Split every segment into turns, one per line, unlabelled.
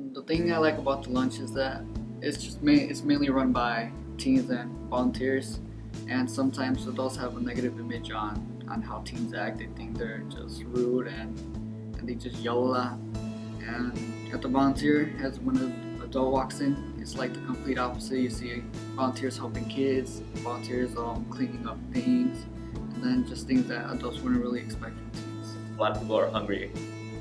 The thing I like about the lunch is that it's mainly run by teens and volunteers, and sometimes adults have a negative image on how teens act. They think they're just rude and they just yell a lot. And at the volunteer, as when an adult walks in, it's like the complete opposite. You see volunteers helping kids, volunteers cleaning up things, and then just things that adults wouldn't really expect from teens.
A lot of people are hungry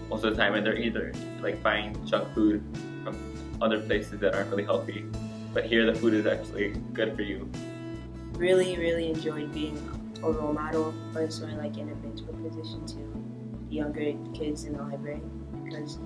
most of the time, and they're either like buying junk food from other places that aren't really healthy. But here the food is actually good for you.
Really enjoyed being a role model, or sort of like in a mentor position to the younger kids in the library, because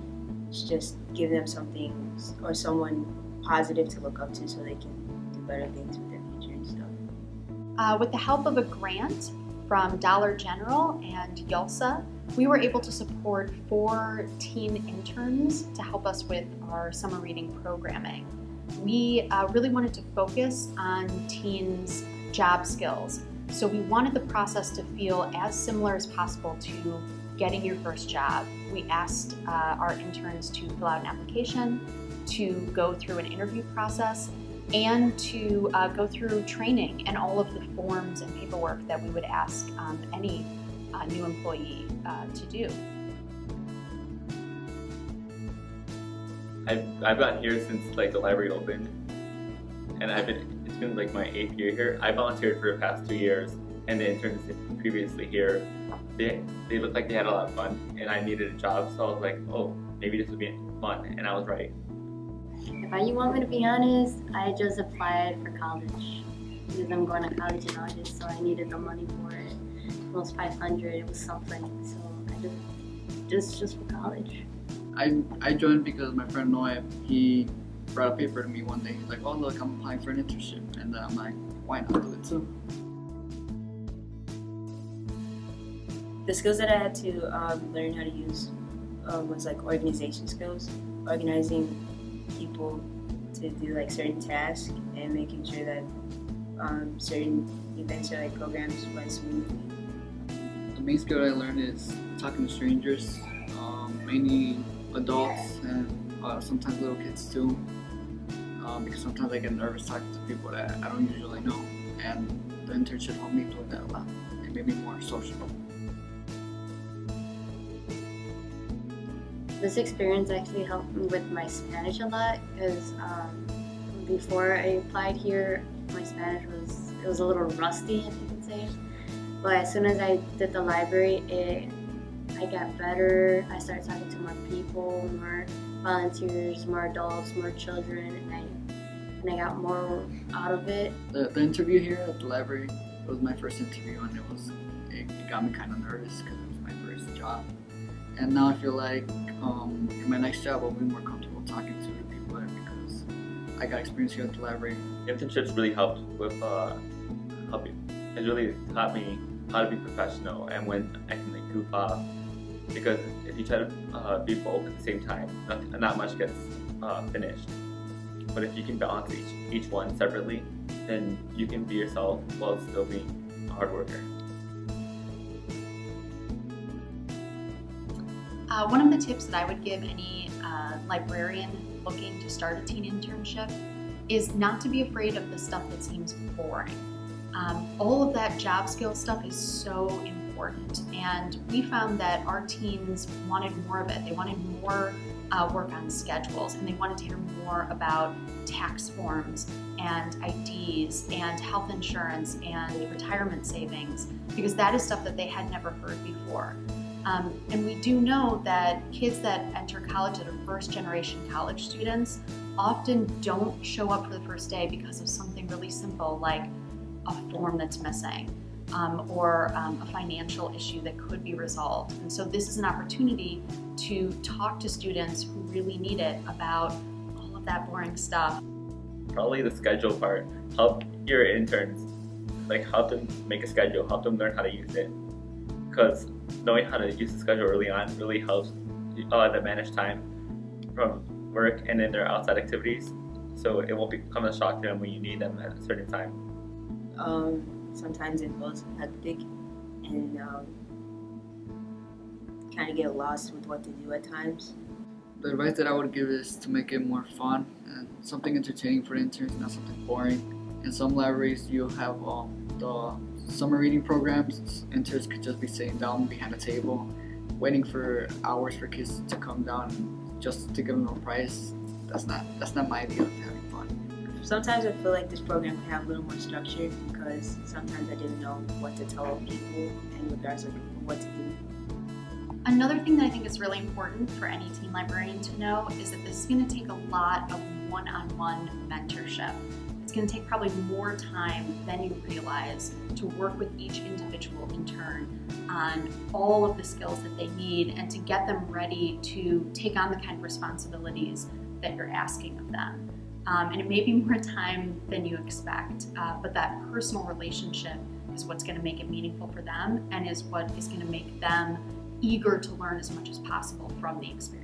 it's just giving them something or someone positive to look up to so they can do better things with their future and stuff.
With the help of a grant from Dollar General and YALSA, we were able to support 4 teen interns to help us with our summer reading programming. We really wanted to focus on teens' job skills. So we wanted the process to feel as similar as possible to getting your first job. We asked our interns to fill out an application, to go through an interview process, and to go through training and all of the forms and paperwork that we would ask any new employee to do.
I've gotten here since like the library opened, and it's been like my 8th year here. I volunteered for the past 2 years, and the interns previously here, they looked like they had a lot of fun, and I needed a job, so I was like, oh, maybe this would be fun, and I was right.
If you want me to be honest, I just applied for college because I'm going to college in August, so I needed the money for it. It was $500, it was something, so I just for college.
I joined because my friend Noah, he brought a paper to me one day. He's like, oh look, I'm applying for an internship, and I'm like, why not do it too?
The skills that I had to learn how to use was like organization skills, organizing people to do like certain tasks and making sure that certain events or like programs went smoothly.
The main skill I learned is talking to strangers, mainly adults and sometimes little kids too, because sometimes I get nervous talking to people that I don't usually know, and the internship helped me do that a lot. It made me more sociable.
This experience actually helped me with my Spanish a lot, because before I applied here, my Spanish was a little rusty, if you could say. But as soon as I did the library, I got better. I started talking to more people, more volunteers, more adults, more children, and I got more out of it.
The interview here at the library was my first interview, and it got me kind of nervous because it was my first job. And now I feel like in my next job I'll be more comfortable talking to the people there because I got experience here at the library.
Internships really helped with helping. It really taught me how to be professional and when I can like goof off. Because if you try to be both at the same time, not much gets finished. But if you can balance each one separately, then you can be yourself while still being a hard worker.
One of the tips that I would give any librarian looking to start a teen internship is not to be afraid of the stuff that seems boring. All of that job skill stuff is so important, and we found that our teens wanted more of it. They wanted more work on schedules, and they wanted to hear more about tax forms and IDs and health insurance and retirement savings, because that is stuff that they had never heard before. And we do know that kids that enter college that are first-generation college students often don't show up for the first day because of something really simple like a form that's missing or a financial issue that could be resolved. And so this is an opportunity to talk to students who really need it about all of that boring stuff.
Probably the schedule part. Help your interns, like help them make a schedule, help them learn how to use it. Because knowing how to use the schedule early on really helps them manage time from work and in their outside activities, so it won't become a shock to them when you need them at a certain time.
Sometimes it feels hectic and kind of get lost with what to do at times.
The advice that I would give is to make it more fun and something entertaining for interns, not something boring. In some libraries, you have the summer reading programs. Interns could just be sitting down behind a table, waiting for hours for kids to come down just to give them a prize. That's not my idea of having fun.
Sometimes I feel like this program could have a little more structure because sometimes I didn't know what to tell people in regards to what to do.
Another thing that I think is really important for any teen librarian to know is that this is going to take a lot of one-on-one mentorship. It's going to take probably more time than you realize to work with each individual intern on all of the skills that they need and to get them ready to take on the kind of responsibilities that you're asking of them. And it may be more time than you expect, but that personal relationship is what's going to make it meaningful for them and is what is going to make them eager to learn as much as possible from the experience.